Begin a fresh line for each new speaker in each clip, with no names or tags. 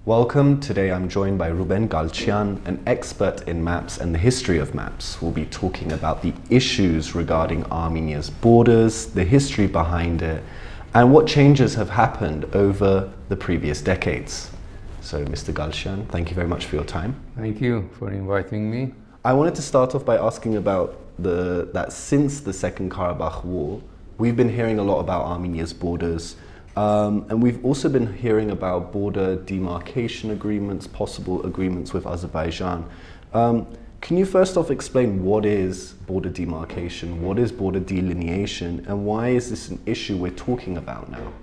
Welcome. Today I'm joined by Rouben Galichian, an expert in maps and the history of maps. We'll be talking about the issues regarding Armenia's borders, the history behind it, and what changes have happened over the previous decades. So, Mr. Galichian, thank you very much for your time.
Thank you for inviting me.
I wanted to start off by asking about that since the Second Karabakh War, we've been hearing a lot about Armenia's borders, and we've also been hearing about border demarcation agreements, possible agreements with Azerbaijan. Can you first off explain what is border demarcation, what is border delineation, and why is this an issue we're talking about now?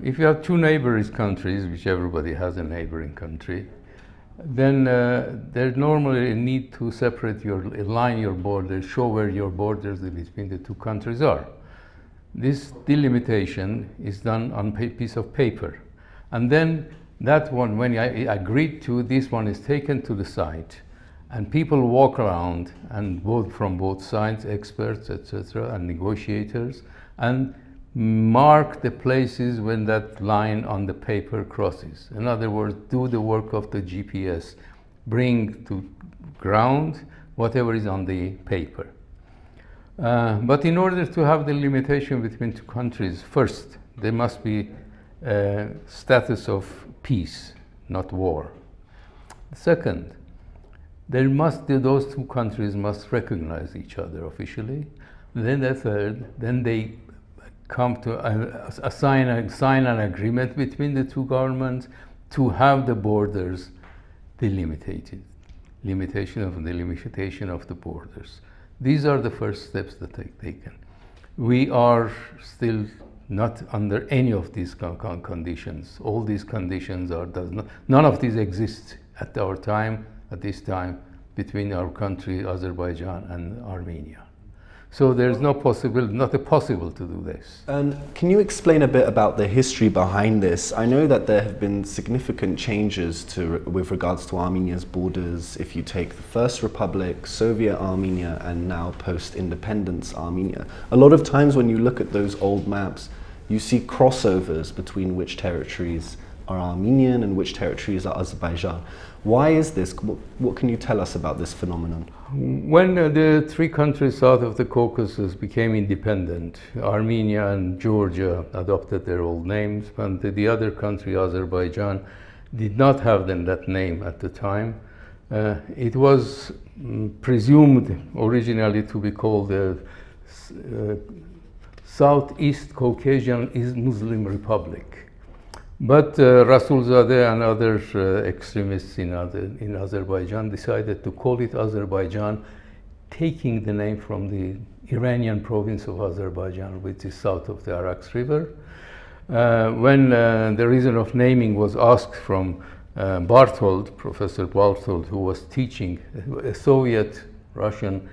If you have two neighboring countries, which everybody has a neighboring country, then there's normally a need to separate align your borders, show where your borders between the two countries are. This delimitation is done on a piece of paper. And then that one, when I agreed to, this one is taken to the site. And people walk around, and from both sides, experts, etc., and negotiators, and mark the places when that line on the paper crosses. In other words, do the work of the GPS, bring to ground whatever is on the paper. But in order to have the limitation between two countries, first, there must be a status of peace, not war. Second, those two countries must recognize each other officially. Then the third, then they come to sign an agreement between the two governments to have the borders delimited, limitation of the borders. These are the first steps that are taken. We are still not under any of these conditions. All these conditions none of these exist at this time, between our country, Azerbaijan, and Armenia. So there's not possible to do this.
And can you explain a bit about the history behind this? I know that there have been significant changes with regards to Armenia's borders. If you take the First Republic, Soviet Armenia, and now post-independence Armenia, a lot of times when you look at those old maps, you see crossovers between which territories are Armenian and which territories are Azerbaijan. Why is this? What can you tell us about this phenomenon?
When the three countries south of the Caucasus became independent, Armenia and Georgia adopted their old names, and the other country, Azerbaijan, did not have that name at the time. It was presumed originally to be called the Southeast Caucasian Muslim Republic. But Rasulzadeh and other extremists in Azerbaijan decided to call it Azerbaijan, taking the name from the Iranian province of Azerbaijan, which is south of the Araks River. When the reason of naming was asked from Professor Bartold, who was teaching, a Soviet Russian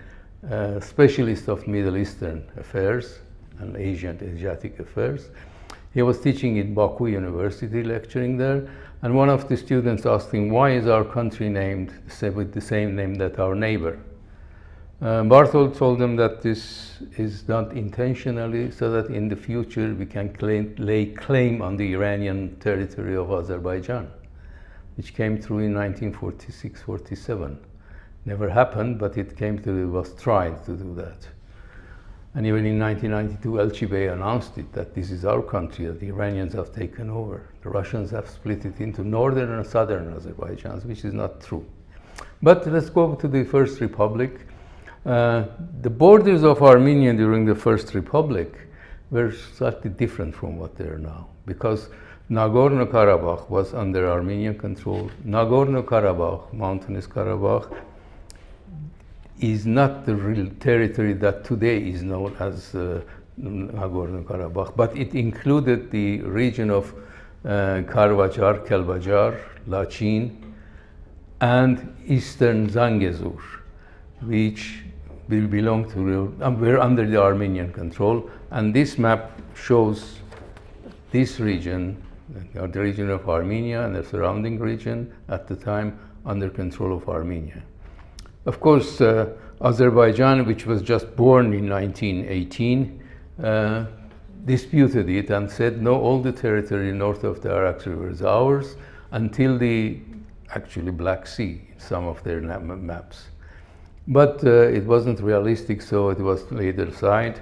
specialist of Middle Eastern affairs and Asiatic affairs, he was teaching in Baku University, lecturing there, and one of the students asked him, why is our country named with the same name that our neighbor? Bartold told him that this is done intentionally so that in the future we can lay claim on the Iranian territory of Azerbaijan, which came through in 1946-47. Never happened, but it was tried to do that. And even in 1992, Elchibey announced it, that this is our country, that the Iranians have taken over. The Russians have split it into northern and southern Azerbaijan, which is not true. But let's go to the First Republic. The borders of Armenia during the First Republic were slightly different from what they are now, because Nagorno-Karabakh was under Armenian control. Nagorno-Karabakh, mountainous Karabakh, is not the real territory that today is known as Nagorno-Karabakh, but it included the region of Karvajar, Kelbajar, Lachin, and eastern Zangezur, which will belong to, were under the Armenian control. And this map shows this region, the region of Armenia and the surrounding region at the time under control of Armenia. Of course, Azerbaijan, which was just born in 1918, disputed it and said, no, all the territory north of the Araks River is ours. until the actually Black Sea, some of their maps. But it wasn't realistic, so it was laid aside.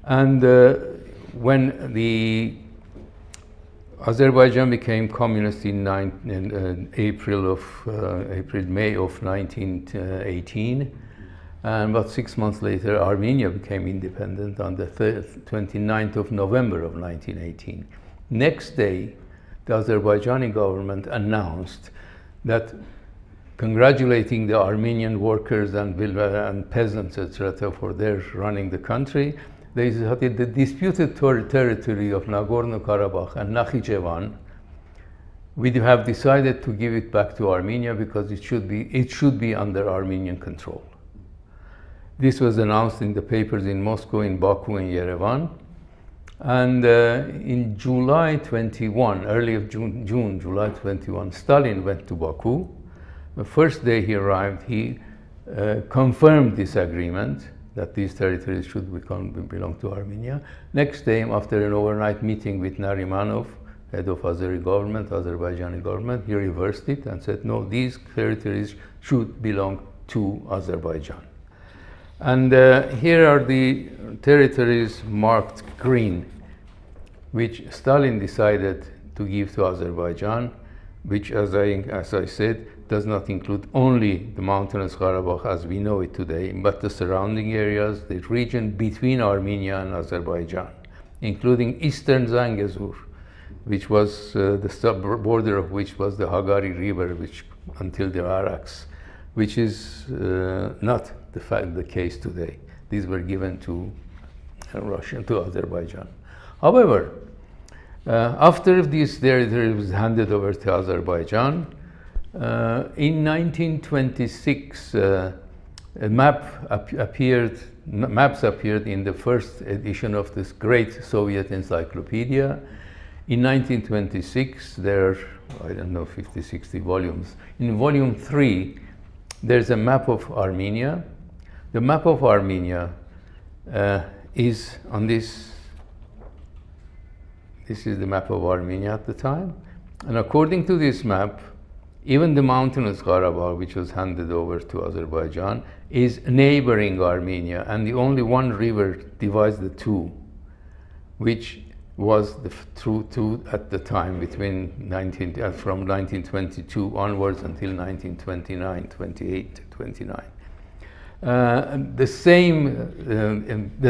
And when the Azerbaijan became communist in May of 1918, and about 6 months later, Armenia became independent on the 29th of November of 1918. Next day, the Azerbaijani government announced that, congratulating the Armenian workers and peasants, etc., for their running the country, they said the disputed territory of Nagorno-Karabakh and Nakhichevan, we have decided to give it back to Armenia because it should be under Armenian control. This was announced in the papers in Moscow, in Baku, and Yerevan. And in July 21, early of June, July 21, Stalin went to Baku. The first day he arrived, he confirmed this agreement that these territories should belong to Armenia. Next day, after an overnight meeting with Narimanov, head of Azeri government, Azerbaijani government, he reversed it and said, no, these territories should belong to Azerbaijan. And here are the territories marked green, which Stalin decided to give to Azerbaijan, which, as I said, does not include only the mountainous Karabakh as we know it today, but the surrounding areas, the region between Armenia and Azerbaijan, including eastern Zangezur, which was the border of which was the Hagari River, which until the Araks, which is not the case today. These were given to Russia, to Azerbaijan. However, after this territory was handed over to Azerbaijan, in 1926, maps appeared in the first edition of this great Soviet encyclopedia. In 1926, there are, I don't know, 50, 60 volumes. In volume 3, there's a map of Armenia. The map of Armenia is on this. This is the map of Armenia at the time. And according to this map, even the mountainous Karabakh, which was handed over to Azerbaijan, is neighboring Armenia, and the only one river divides the two, which was true at the time between from 1922 onwards until 1929, 28, 29. The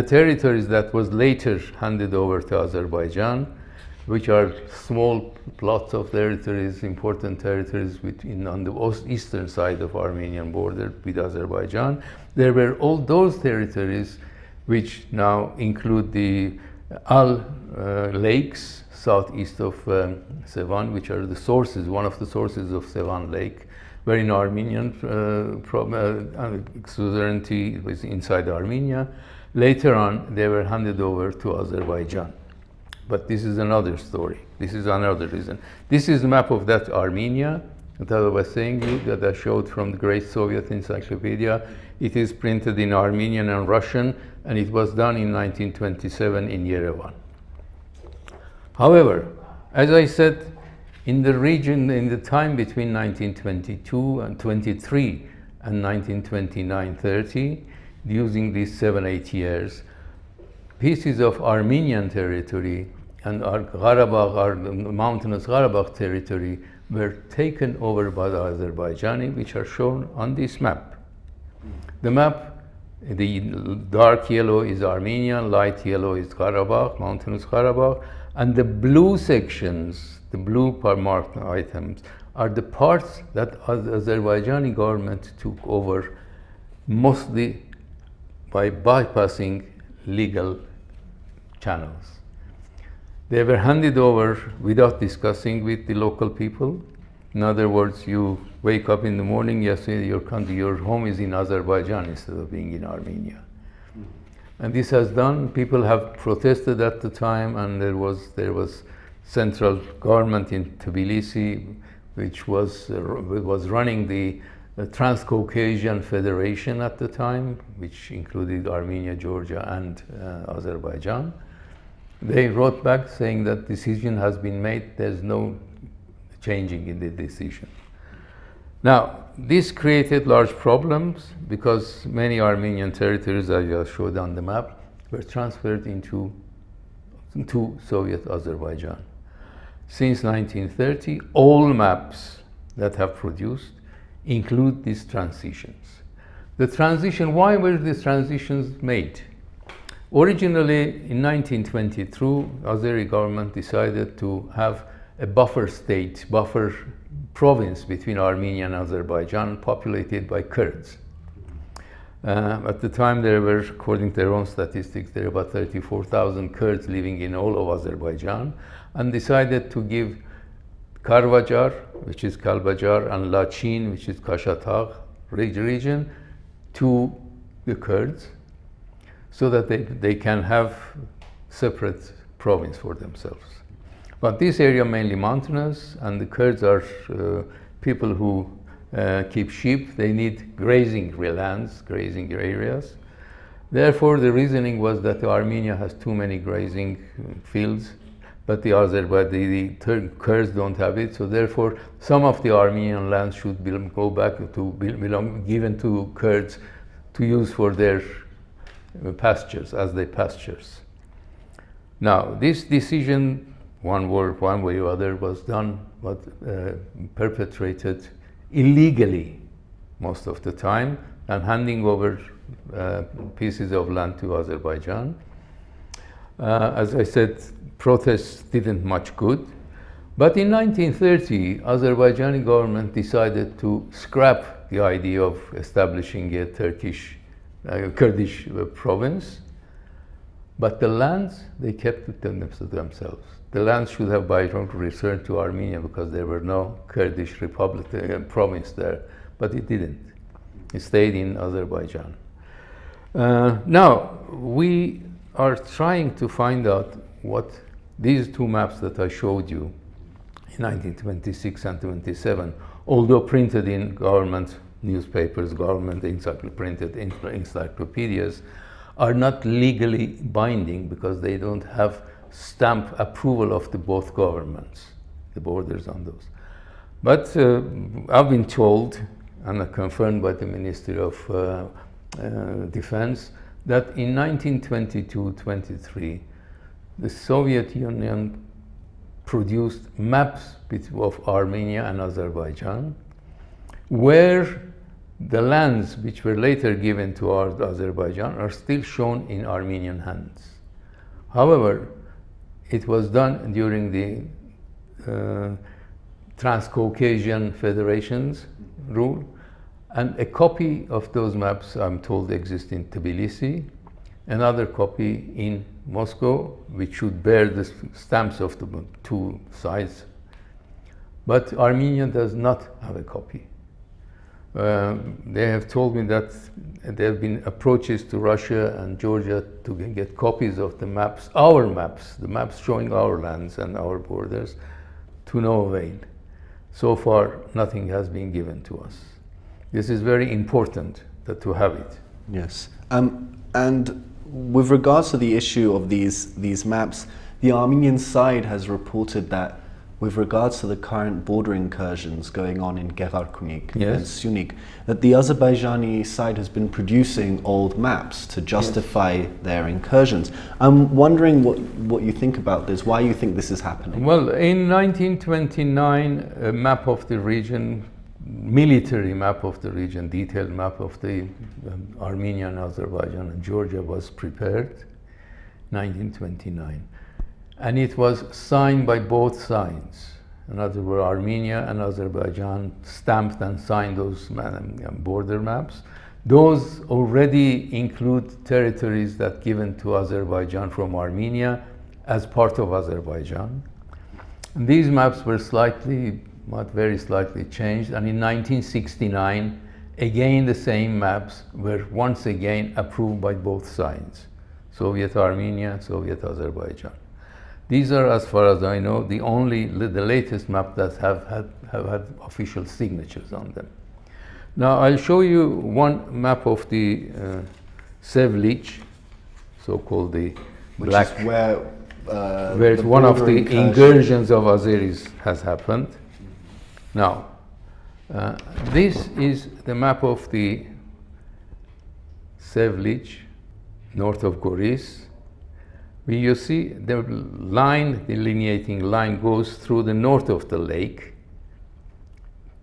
territories that was later handed over to Azerbaijan, which are small plots of territories, important territories on the eastern side of Armenian border with Azerbaijan. There were all those territories which now include the Al lakes southeast of Sevan, which are the sources, one of the sources of Sevan Lake, where in Armenian suzerainty was inside Armenia. Later on, they were handed over to Azerbaijan. But this is another story. This is another reason. This is a map of that Armenia that I was saying you, that I showed from the Great Soviet Encyclopedia. It is printed in Armenian and Russian, and it was done in 1927 in Yerevan. However, as I said, in the region, in the time between 1922 and 23 and 1929-30, using these 7-8 years, pieces of Armenian territory and our mountainous Karabakh territory were taken over by the Azerbaijani, which are shown on this map. The map, the dark yellow is Armenian, light yellow is Karabakh, mountainous Karabakh, and the blue sections, the blue marked items, are the parts that the Azerbaijani government took over, mostly by bypassing legal channels. They were handed over without discussing with the local people. In other words, you wake up in the morning, you say your country, your home is in Azerbaijan instead of being in Armenia. And this has done, people have protested at the time, and there was central government in Tbilisi, which was running the Transcaucasian Federation at the time, which included Armenia, Georgia, and Azerbaijan. They wrote back saying that decision has been made, there's no changing in the decision. Now, this created large problems because many Armenian territories, as I showed on the map, were transferred to Soviet Azerbaijan. Since 1930, all maps that have produced include these transitions. The transition, why were these transitions made? Originally, in 1922, Azeri government decided to have a buffer state, buffer province between Armenia and Azerbaijan, populated by Kurds. At the time, there were, according to their own statistics, there were about 34,000 Kurds living in all of Azerbaijan, and decided to give Karvajar, which is Kalbajar, and Lachin, which is Kashatagh region, to the Kurds, so that they can have separate province for themselves. But this area mainly mountainous, and the Kurds are people who keep sheep. They need grazing lands, grazing areas. Therefore, the reasoning was that Armenia has too many grazing fields, but the Kurds don't have it. So therefore, some of the Armenian lands should go back to given to Kurds to use for their pastures, as their pastures. Now, this decision, one way or other, was done, but perpetrated illegally most of the time, and handing over pieces of land to Azerbaijan. As I said, protests didn't much good. But in 1930, Azerbaijani government decided to scrap the idea of establishing a Kurdish province. But the lands, they kept it to themselves. The lands should have by right returned to Armenia because there were no Kurdish province there, but it didn't. It stayed in Azerbaijan. Now, we are trying to find out what these two maps that I showed you in 1926 and 27, although printed in government newspapers, government printed encyclopedias, are not legally binding because they don't have stamp approval of the both governments, the borders on those. But I've been told, and confirmed by the Ministry of Defense, that in 1922-23, the Soviet Union produced maps of Armenia and Azerbaijan, where the lands which were later given to Azerbaijan are still shown in Armenian hands. However, it was done during the Transcaucasian Federation's rule, and a copy of those maps, I'm told, exists in Tbilisi, another copy in Moscow, which should bear the stamps of the two sides. But Armenia does not have a copy. They have told me that there have been approaches to Russia and Georgia to get copies of the maps, our maps, the maps showing our lands and our borders, to no avail. So far, nothing has been given to us. This is very important to have it.
Yes. And with regards to the issue of these maps, the Armenian side has reported that with regards to the current border incursions going on in Gegharkunik and Sunik, that the Azerbaijani side has been producing old maps to justify their incursions. I'm wondering what you think about this, why you think this is happening.
Well, in 1929, a map of the region, military map of the region, detailed map of the Armenia and Azerbaijan and Georgia was prepared, 1929. And it was signed by both sides. In other words, Armenia and Azerbaijan stamped and signed those border maps. Those already include territories that given to Azerbaijan from Armenia as part of Azerbaijan. And these maps were slightly, not very slightly changed, and in 1969, again the same maps were once again approved by both sides, Soviet Armenia, Soviet Azerbaijan. These are, as far as I know, the latest map that have had official signatures on them. Now I'll show you one map of the Sevlich, so-called the black,
where
it's one of the incursions of Azeris has happened. Now, this is the map of the Sevlich, north of Goris. Where you see the line, delineating line, goes through the north of the lake.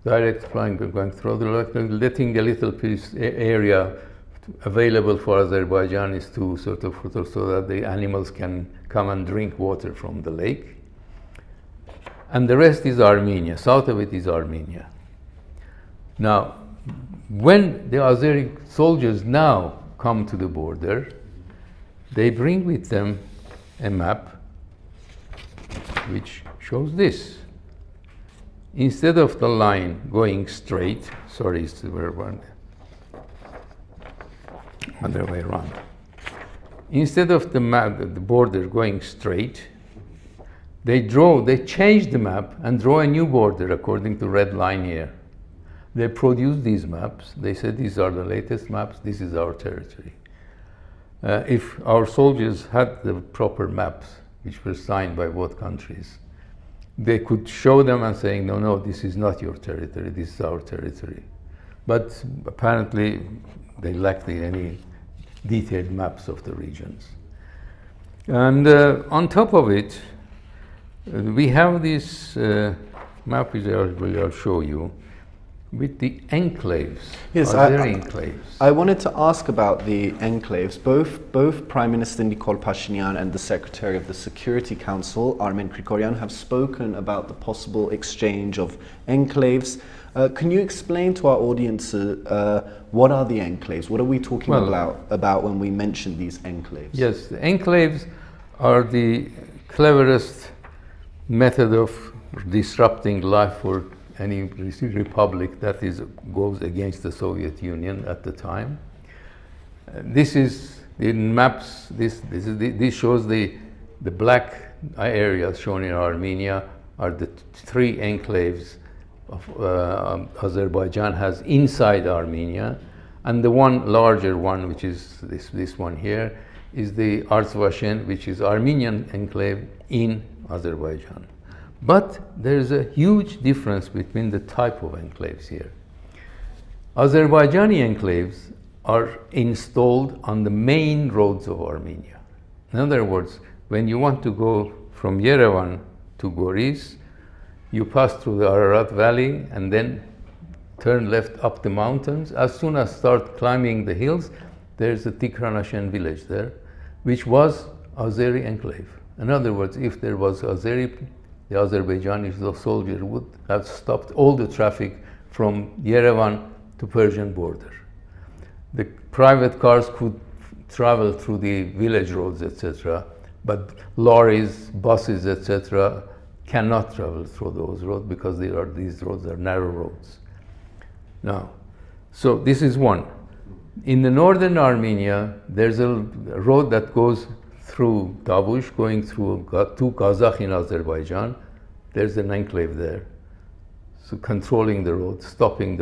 Direct line going through the lake, letting a little piece area available for Azerbaijanis to sort of so that the animals can come and drink water from the lake. And the rest is Armenia. South of it is Armenia. Now, when the Azeri soldiers now come to the border, they bring with them a map which shows this. Instead of the line going straight, sorry, it's the other way around. Instead of the map, the border going straight, they change the map and draw a new border according to red line here. They produce these maps. They said these are the latest maps. This is our territory. If our soldiers had the proper maps, which were signed by both countries, they could show them and saying, no, no, this is not your territory, this is our territory. But apparently, they lacked any detailed maps of the regions. And on top of it, we have this map, which I'll show you, with the enclaves.
Yes,
enclaves.
I wanted to ask about the enclaves. Both Prime Minister Nikol Pashinyan and the Secretary of the Security Council, Armen Grigoryan, have spoken about the possible exchange of enclaves. Can you explain to our audience what are the enclaves? What are we talking about when we mention these enclaves?
Yes, the enclaves are the cleverest method of disrupting life for any republic that goes against the Soviet Union at the time. This is in maps. This shows the black areas shown in Armenia are the three enclaves of Azerbaijan has inside Armenia, and the one larger one, which is this one here, is the Artsvashen, which is Armenian enclave in Azerbaijan. But there's a huge difference between the type of enclaves here. Azerbaijani enclaves are installed on the main roads of Armenia. In other words, when you want to go from Yerevan to Goris, you pass through the Ararat Valley and then turn left up the mountains. As soon as start climbing the hills, there's a Tikranashen village there, which was Azeri enclave. In other words, if there was Azeri, the Azerbaijani soldier would have stopped all the traffic from Yerevan to Persian border. The private cars could travel through the village roads, etc., but lorries, buses, etc., cannot travel through those roads because these roads are narrow roads. Now, so this is one. In the northern Armenia, there's a road that goes through Tavush, going through to Kazakh in Azerbaijan. There's an enclave there. So controlling the road, stopping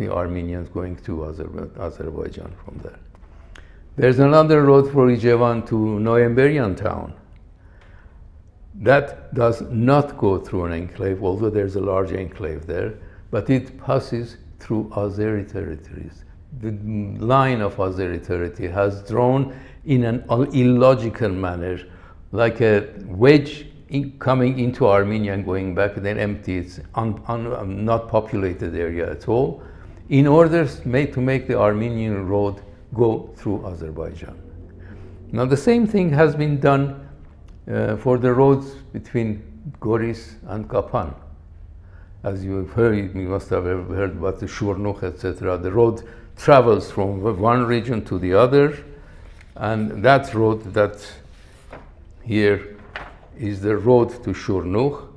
Armenians going to Azerbaijan from there. There's another road for Ijevan to Noyemberian town. That does not go through an enclave, although there's a large enclave there, but it passes through Azeri territories. The line of Azeri territory has drawn in an illogical manner, like a wedge coming into Armenia and going back, then empty. It's not populated area at all, in order to make the Armenian road go through Azerbaijan. Now, the same thing has been done for the roads between Goris and Kapan. As you've heard, you must have heard about the Shurnukh, etc. The road travels from one region to the other, and that road that here is the road to Shurnukh,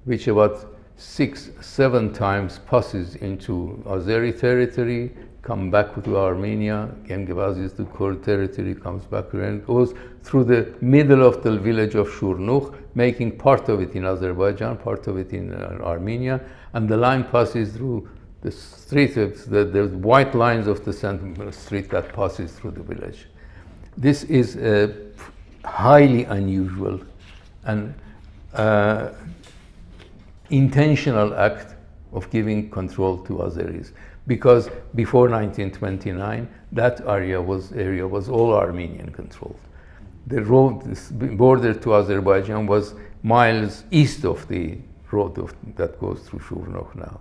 which about 6-7 times passes into Azeri territory, come back to Armenia, again passes to Kurd territory, comes back and goes through the middle of the village of Shurnukh, making part of it in Azerbaijan, part of it in Armenia, and the line passes through the street, the white lines of the central street that passes through the village. This is a highly unusual and intentional act of giving control to Azeris, because before 1929 that area was all Armenian controlled. The road, this border to Azerbaijan, was miles east of the road that goes through Shuvnokh now.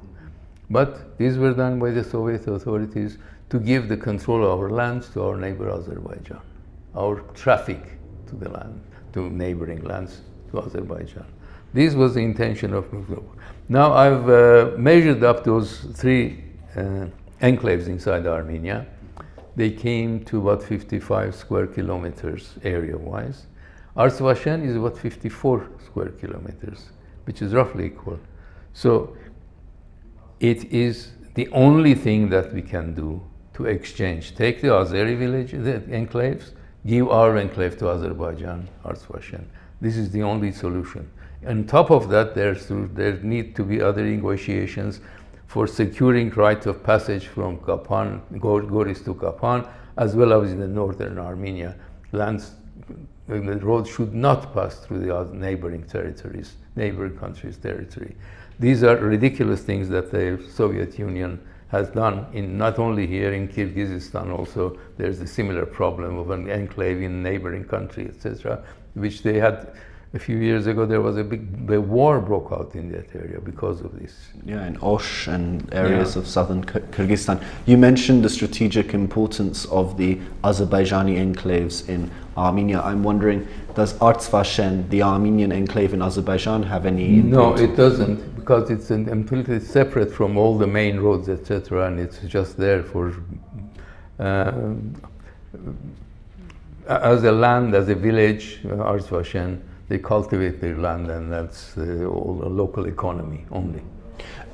But these were done by the Soviet authorities to give the control of our lands to our neighbor Azerbaijan, our traffic to the land, to neighboring lands to Azerbaijan. This was the intention of Mughlov. Now I've measured up those three enclaves inside Armenia. They came to about 55 square kilometers area-wise. Artsvashen is about 54 square kilometers, which is roughly equal. So it is the only thing that we can do to exchange. Take the Azeri village, the enclaves, give our enclave to Azerbaijan, Artsvashen. This is the only solution. On top of that, there need to be other negotiations for securing right of passage from Kapan, Goris to Kapan, as well as in the northern Armenia. Lands, the road should not pass through the neighboring territories, neighboring countries' territory. These are ridiculous things that the Soviet Union has done, in not only here in Kyrgyzstan, also there's a similar problem of an enclave in a neighboring country, etc., which they had a few years ago. There was the war broke out in that area because of this.
Yeah, in Osh and areas of southern Kyrgyzstan. You mentioned the strategic importance of the Azerbaijani enclaves in Armenia. I'm wondering, does Artsvashen, the Armenian enclave in Azerbaijan, have any input?
No, it doesn't, because it's completely separate from all the main roads, etc., and it's just there for as a land, as a village. Artsvashen, they cultivate their land, and that's all a local economy only.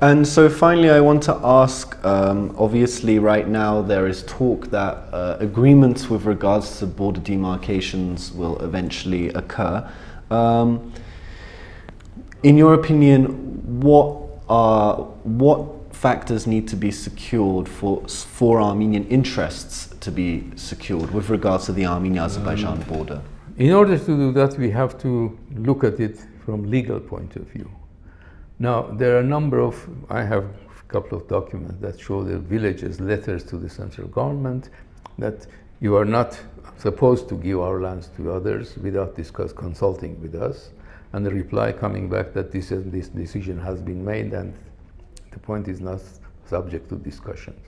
And so finally, I want to ask, obviously right now there is talk that agreements with regards to border demarcations will eventually occur. In your opinion, what factors need to be secured for Armenian interests to be secured with regards to the Armenia-Azerbaijan border?
In order to do that, we have to look at it from legal point of view. Now, there are a number of, I have a couple of documents that show the villages' letters to the central government that you are not supposed to give our lands to others without consulting with us, and the reply coming back that this decision has been made and the point is not subject to discussions.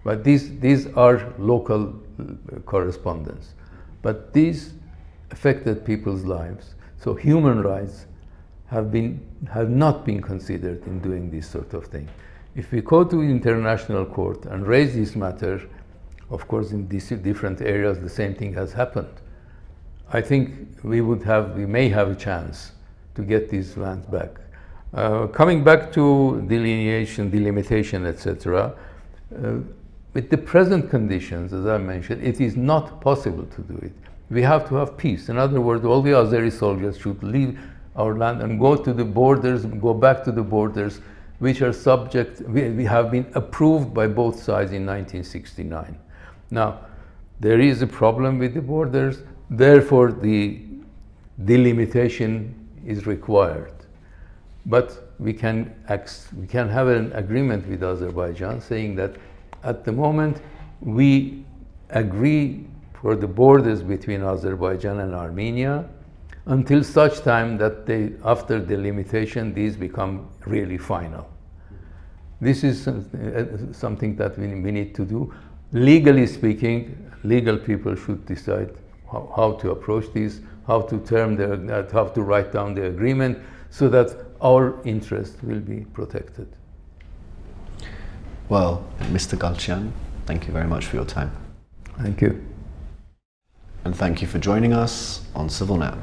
But these are local correspondence. But these affected people's lives. So human rights have not been considered in doing this sort of thing. If we go to international court and raise this matter, of course in these different areas the same thing has happened. I think we may have a chance to get these lands back. Coming back to delineation, delimitation, etc., with the present conditions, as I mentioned, it is not possible to do it. We have to have peace. In other words, all the Azeri soldiers should leave our land and go to the borders, go back to the borders, which are subject, we have been approved by both sides in 1969. Now, there is a problem with the borders, therefore the delimitation is required. But we can have an agreement with Azerbaijan saying that at the moment we agree for the borders between Azerbaijan and Armenia until such time that after delimitation, these become really final. This is something that we need to do. Legally speaking, legal people should decide how to approach this, how to write down the agreement so that our interest will be protected.
Well, Mr. Galichian, thank you very much for your time.
Thank you.
And thank you for joining us on CivilNet.